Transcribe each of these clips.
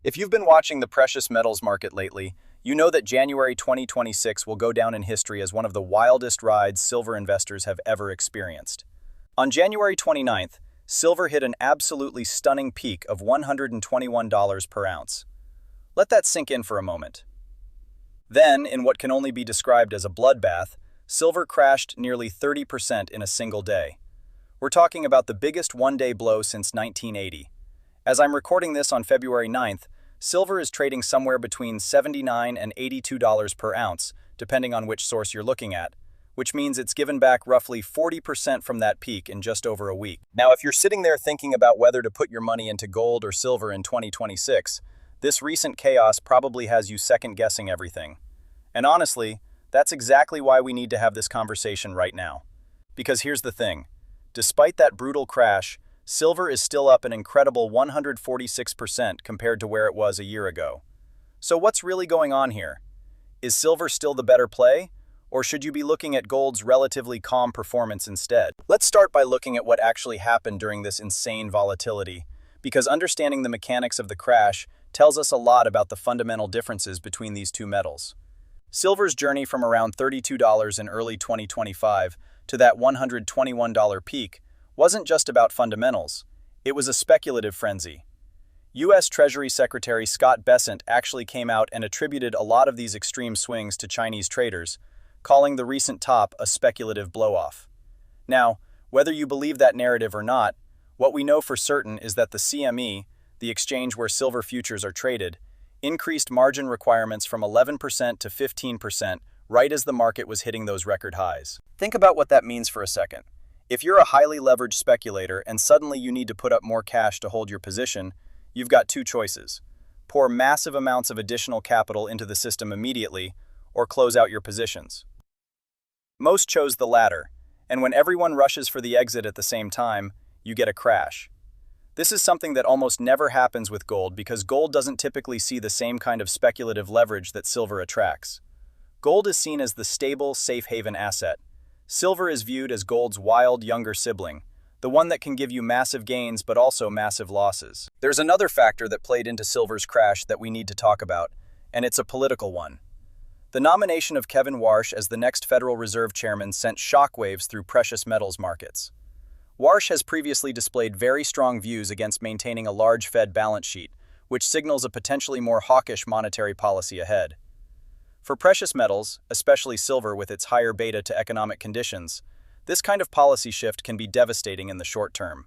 If you've been watching the precious metals market lately, you know that January 2026 will go down in history as one of the wildest rides silver investors have ever experienced. On January 29th, silver hit an absolutely stunning peak of $121 per ounce. Let that sink in for a moment. Then, in what can only be described as a bloodbath, silver crashed nearly 30% in a single day. We're talking about the biggest one-day blow since 1980. As I'm recording this on February 9th, silver is trading somewhere between $79 and $82 per ounce, depending on which source you're looking at, which means it's given back roughly 40% from that peak in just over a week. Now, if you're sitting there thinking about whether to put your money into gold or silver in 2026, this recent chaos probably has you second-guessing everything. And honestly, that's exactly why we need to have this conversation right now. Because here's the thing. Despite that brutal crash, silver is still up an incredible 146% compared to where it was a year ago. So what's really going on here? Is silver still the better play? Or should you be looking at gold's relatively calm performance instead? Let's start by looking at what actually happened during this insane volatility, because understanding the mechanics of the crash tells us a lot about the fundamental differences between these two metals. Silver's journey from around $32 in early 2025 to that $121 peak wasn't just about fundamentals. It was a speculative frenzy. U.S. Treasury Secretary Scott Bessent actually came out and attributed a lot of these extreme swings to Chinese traders, calling the recent top a speculative blow-off. Now, whether you believe that narrative or not, what we know for certain is that the CME, the exchange where silver futures are traded, increased margin requirements from 11% to 15% right as the market was hitting those record highs. Think about what that means for a second. If you're a highly leveraged speculator and suddenly you need to put up more cash to hold your position, you've got two choices. Pour massive amounts of additional capital into the system immediately, or close out your positions. Most chose the latter, and when everyone rushes for the exit at the same time, you get a crash. This is something that almost never happens with gold because gold doesn't typically see the same kind of speculative leverage that silver attracts. Gold is seen as the stable, safe haven asset. Silver is viewed as gold's wild, younger sibling, the one that can give you massive gains but also massive losses. There's another factor that played into silver's crash that we need to talk about, and it's a political one. The nomination of Kevin Warsh as the next Federal Reserve Chairman sent shockwaves through precious metals markets. Warsh has previously displayed very strong views against maintaining a large Fed balance sheet, which signals a potentially more hawkish monetary policy ahead. For precious metals, especially silver with its higher beta to economic conditions, this kind of policy shift can be devastating in the short term.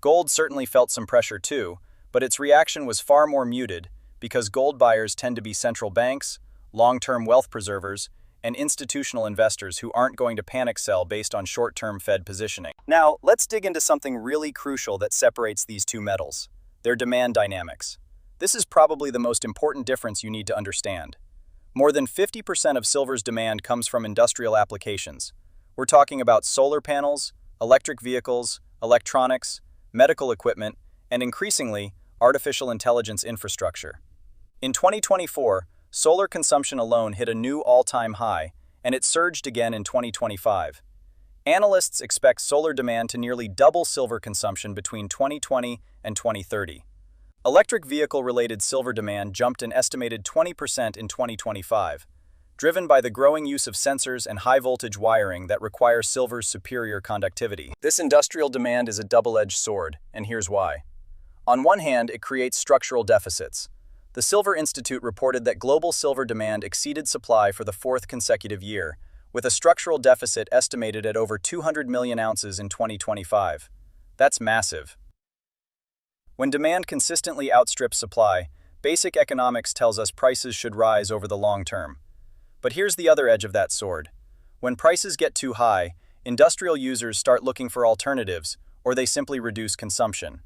Gold certainly felt some pressure too, but its reaction was far more muted because gold buyers tend to be central banks, long-term wealth preservers, and institutional investors who aren't going to panic sell based on short-term Fed positioning. Now, let's dig into something really crucial that separates these two metals: their demand dynamics. This is probably the most important difference you need to understand. More than 50% of silver's demand comes from industrial applications. We're talking about solar panels, electric vehicles, electronics, medical equipment, and increasingly, artificial intelligence infrastructure. In 2024, solar consumption alone hit a new all-time high, and it surged again in 2025. Analysts expect solar demand to nearly double silver consumption between 2020 and 2030. Electric vehicle-related silver demand jumped an estimated 20% in 2025, driven by the growing use of sensors and high-voltage wiring that require silver's superior conductivity. This industrial demand is a double-edged sword, and here's why. On one hand, it creates structural deficits. The Silver Institute reported that global silver demand exceeded supply for the fourth consecutive year, with a structural deficit estimated at over 200 million ounces in 2025. That's massive. When demand consistently outstrips supply, basic economics tells us prices should rise over the long term. But here's the other edge of that sword. When prices get too high, industrial users start looking for alternatives, or they simply reduce consumption.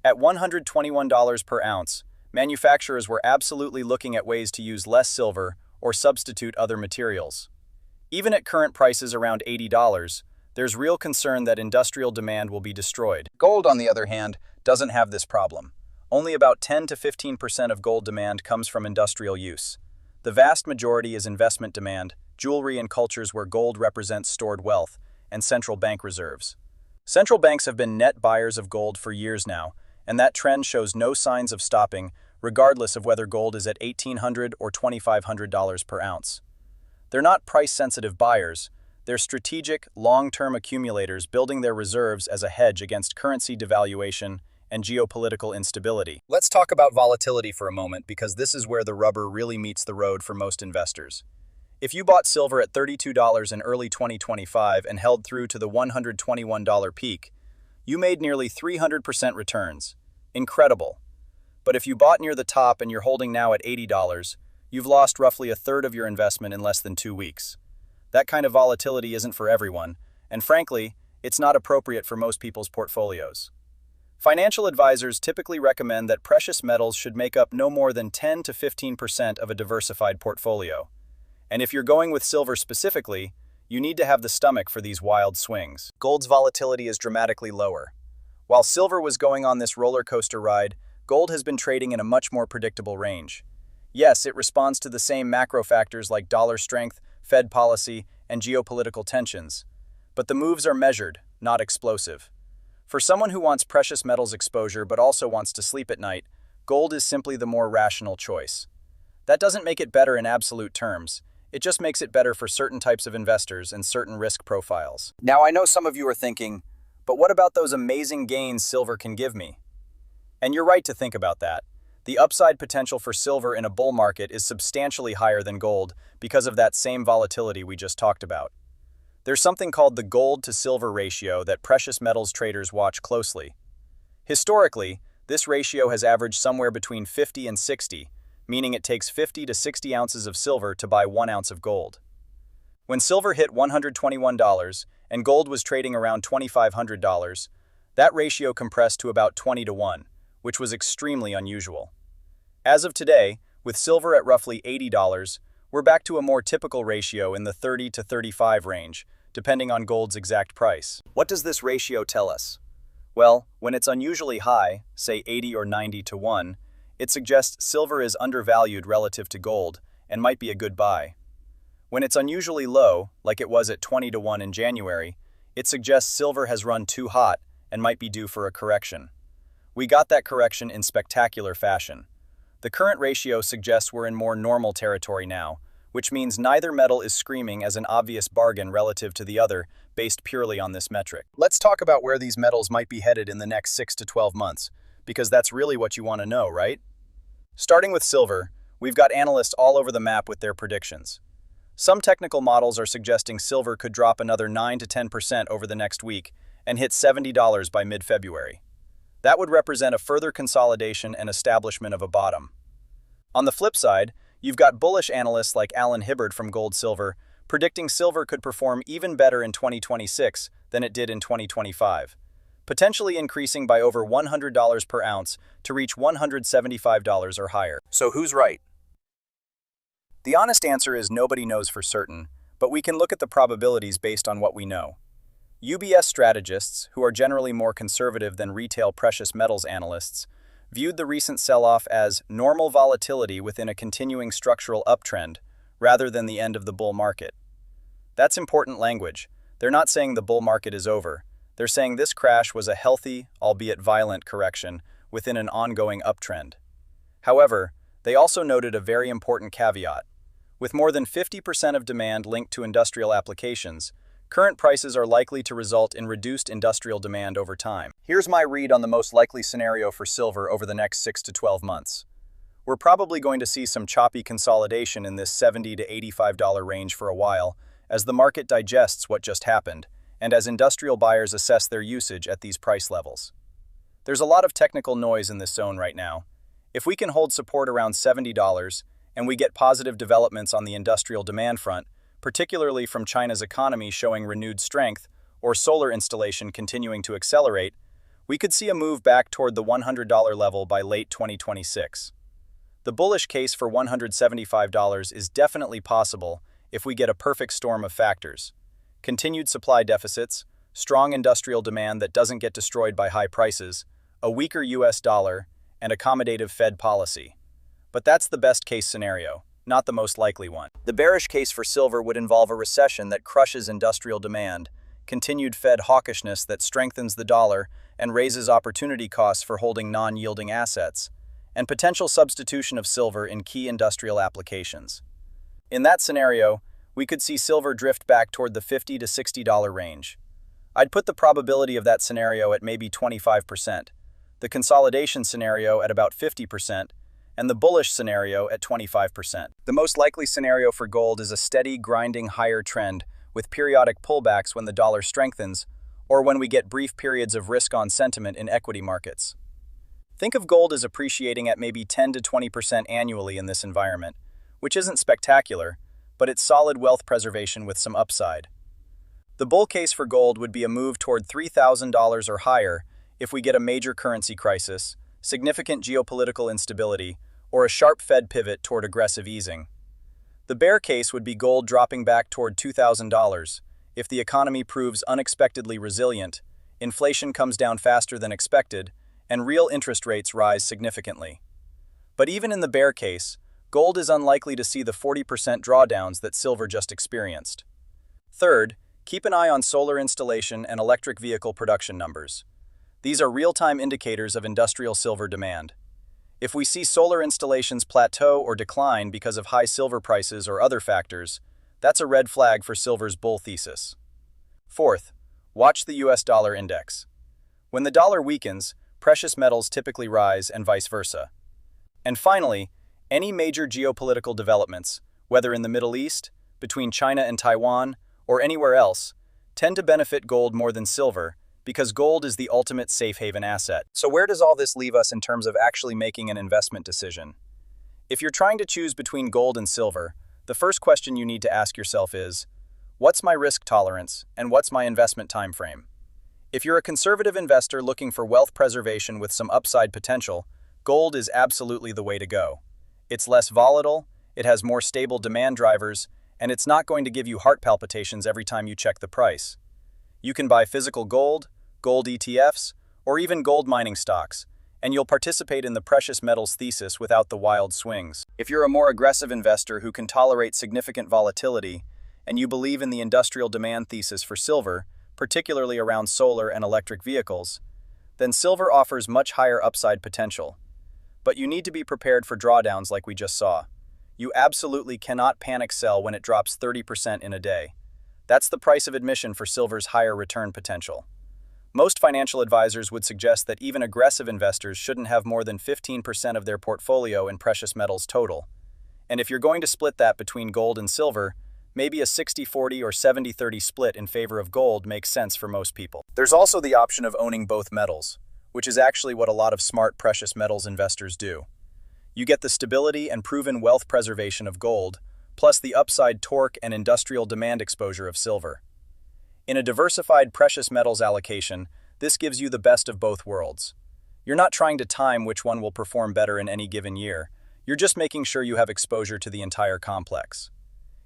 At $121 per ounce, manufacturers were absolutely looking at ways to use less silver or substitute other materials. Even at current prices around $80, there's real concern that industrial demand will be destroyed. Gold, on the other hand, doesn't have this problem. Only about 10 to 15% of gold demand comes from industrial use. The vast majority is investment demand, jewelry and cultures where gold represents stored wealth, and central bank reserves. Central banks have been net buyers of gold for years now, and that trend shows no signs of stopping, regardless of whether gold is at $1,800 or $2,500 per ounce. They're not price-sensitive buyers. They're strategic, long-term accumulators building their reserves as a hedge against currency devaluation and geopolitical instability. Let's talk about volatility for a moment, because this is where the rubber really meets the road for most investors. If you bought silver at $32 in early 2025 and held through to the $121 peak, you made nearly 300% returns. Incredible. But if you bought near the top and you're holding now at $80, you've lost roughly a third of your investment in less than 2 weeks. That kind of volatility isn't for everyone, and frankly, it's not appropriate for most people's portfolios. Financial advisors typically recommend that precious metals should make up no more than 10 to 15% of a diversified portfolio. And if you're going with silver specifically, you need to have the stomach for these wild swings. Gold's volatility is dramatically lower. While silver was going on this roller coaster ride, gold has been trading in a much more predictable range. Yes, it responds to the same macro factors like dollar strength, Fed policy, and geopolitical tensions. But the moves are measured, not explosive. For someone who wants precious metals exposure but also wants to sleep at night, gold is simply the more rational choice. That doesn't make it better in absolute terms. It just makes it better for certain types of investors and certain risk profiles. Now, I know some of you are thinking, but what about those amazing gains silver can give me? And you're right to think about that. The upside potential for silver in a bull market is substantially higher than gold because of that same volatility we just talked about. There's something called the gold to silver ratio that precious metals traders watch closely. Historically, this ratio has averaged somewhere between 50 and 60, meaning it takes 50 to 60 ounces of silver to buy 1 ounce of gold. When silver hit $121 and gold was trading around $2,500, that ratio compressed to about 20 to 1, which was extremely unusual. As of today, with silver at roughly $80, we're back to a more typical ratio in the 30 to 35 range, depending on gold's exact price. What does this ratio tell us? Well, when it's unusually high, say 80 or 90 to 1, it suggests silver is undervalued relative to gold and might be a good buy. When it's unusually low, like it was at 20 to 1 in January, it suggests silver has run too hot and might be due for a correction. We got that correction in spectacular fashion. The current ratio suggests we're in more normal territory now, which means neither metal is screaming as an obvious bargain relative to the other based purely on this metric. Let's talk about where these metals might be headed in the next 6 to 12 months, because that's really what you want to know, right? Starting with silver, we've got analysts all over the map with their predictions. Some technical models are suggesting silver could drop another 9 to 10% over the next week and hit $70 by mid-February. That would represent a further consolidation and establishment of a bottom. On the flip side, you've got bullish analysts like Alan Hibbard from Gold Silver predicting silver could perform even better in 2026 than it did in 2025, potentially increasing by over $100 per ounce to reach $175 or higher. So who's right? The honest answer is nobody knows for certain, but we can look at the probabilities based on what we know. UBS strategists, who are generally more conservative than retail precious metals analysts, viewed the recent sell-off as normal volatility within a continuing structural uptrend, rather than the end of the bull market. That's important language. They're not saying the bull market is over. They're saying this crash was a healthy, albeit violent, correction within an ongoing uptrend. However, they also noted a very important caveat. With more than 50% of demand linked to industrial applications, current prices are likely to result in reduced industrial demand over time. Here's my read on the most likely scenario for silver over the next 6 to 12 months. We're probably going to see some choppy consolidation in this $70 to $85 range for a while, as the market digests what just happened, and as industrial buyers assess their usage at these price levels. There's a lot of technical noise in this zone right now. If we can hold support around $70, and we get positive developments on the industrial demand front, particularly from China's economy showing renewed strength, or solar installation continuing to accelerate, we could see a move back toward the $100 level by late 2026. The bullish case for $175 is definitely possible if we get a perfect storm of factors: continued supply deficits, strong industrial demand that doesn't get destroyed by high prices, a weaker US dollar, and accommodative Fed policy. But that's the best case scenario, not the most likely one. The bearish case for silver would involve a recession that crushes industrial demand, continued Fed hawkishness that strengthens the dollar and raises opportunity costs for holding non-yielding assets, and potential substitution of silver in key industrial applications. In that scenario, we could see silver drift back toward the $50 to $60 range. I'd put the probability of that scenario at maybe 25%, the consolidation scenario at about 50%, and the bullish scenario at 25%. The most likely scenario for gold is a steady, grinding higher trend with periodic pullbacks when the dollar strengthens or when we get brief periods of risk-on sentiment in equity markets. Think of gold as appreciating at maybe 10 to 20% annually in this environment, which isn't spectacular, but it's solid wealth preservation with some upside. The bull case for gold would be a move toward $3,000 or higher if we get a major currency crisis, significant geopolitical instability, or a sharp Fed pivot toward aggressive easing. The bear case would be gold dropping back toward $2,000 if the economy proves unexpectedly resilient, inflation comes down faster than expected, and real interest rates rise significantly. But even in the bear case, gold is unlikely to see the 40% drawdowns that silver just experienced. Third, keep an eye on solar installation and electric vehicle production numbers. These are real-time indicators of industrial silver demand. If we see solar installations plateau or decline because of high silver prices or other factors, that's a red flag for silver's bull thesis. Fourth, watch the US dollar index. When the dollar weakens, precious metals typically rise and vice versa. And finally, any major geopolitical developments, whether in the Middle East, between China and Taiwan, or anywhere else, tend to benefit gold more than silver because gold is the ultimate safe haven asset. So where does all this leave us in terms of actually making an investment decision? If you're trying to choose between gold and silver, the first question you need to ask yourself is, what's my risk tolerance and what's my investment time frame? If you're a conservative investor looking for wealth preservation with some upside potential, gold is absolutely the way to go. It's less volatile, it has more stable demand drivers, and it's not going to give you heart palpitations every time you check the price. You can buy physical gold, gold ETFs, or even gold mining stocks, and you'll participate in the precious metals thesis without the wild swings. If you're a more aggressive investor who can tolerate significant volatility, and you believe in the industrial demand thesis for silver, particularly around solar and electric vehicles, then silver offers much higher upside potential. But you need to be prepared for drawdowns like we just saw. You absolutely cannot panic sell when it drops 30% in a day. That's the price of admission for silver's higher return potential. Most financial advisors would suggest that even aggressive investors shouldn't have more than 15% of their portfolio in precious metals total. And if you're going to split that between gold and silver, maybe a 60-40 or 70-30 split in favor of gold makes sense for most people. There's also the option of owning both metals, which is actually what a lot of smart precious metals investors do. You get the stability and proven wealth preservation of gold, plus the upside torque and industrial demand exposure of silver. In a diversified precious metals allocation, this gives you the best of both worlds. You're not trying to time which one will perform better in any given year. You're just making sure you have exposure to the entire complex.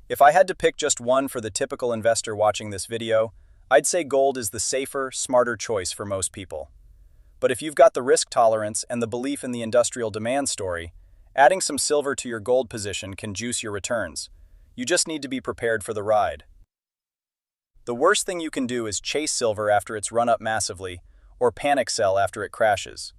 If I had to pick just one for the typical investor watching this video, I'd say gold is the safer, smarter choice for most people. But if you've got the risk tolerance and the belief in the industrial demand story, adding some silver to your gold position can juice your returns. You just need to be prepared for the ride. The worst thing you can do is chase silver after it's run up massively, or panic sell after it crashes.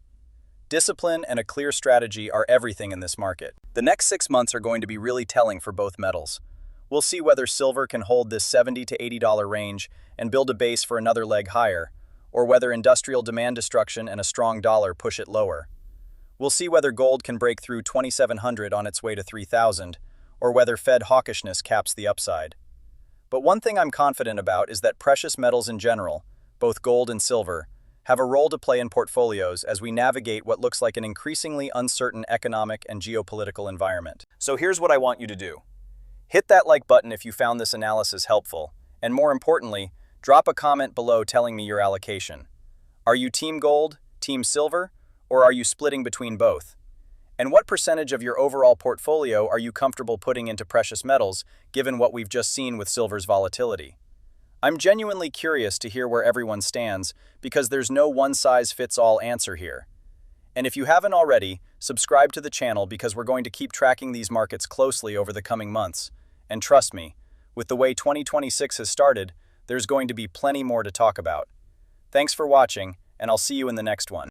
Discipline and a clear strategy are everything in this market. The next 6 months are going to be really telling for both metals. We'll see whether silver can hold this $70 to $80 range and build a base for another leg higher, or whether industrial demand destruction and a strong dollar push it lower. We'll see whether gold can break through 2,700 on its way to 3,000, or whether Fed hawkishness caps the upside. But one thing I'm confident about is that precious metals in general, both gold and silver, have a role to play in portfolios as we navigate what looks like an increasingly uncertain economic and geopolitical environment. So here's what I want you to do. Hit that like button if you found this analysis helpful, and more importantly, drop a comment below telling me your allocation. Are you team gold, team silver, or are you splitting between both? And what percentage of your overall portfolio are you comfortable putting into precious metals, given what we've just seen with silver's volatility? I'm genuinely curious to hear where everyone stands, because there's no one-size-fits-all answer here. And if you haven't already, subscribe to the channel because we're going to keep tracking these markets closely over the coming months. And trust me, with the way 2026 has started, there's going to be plenty more to talk about. Thanks for watching, and I'll see you in the next one.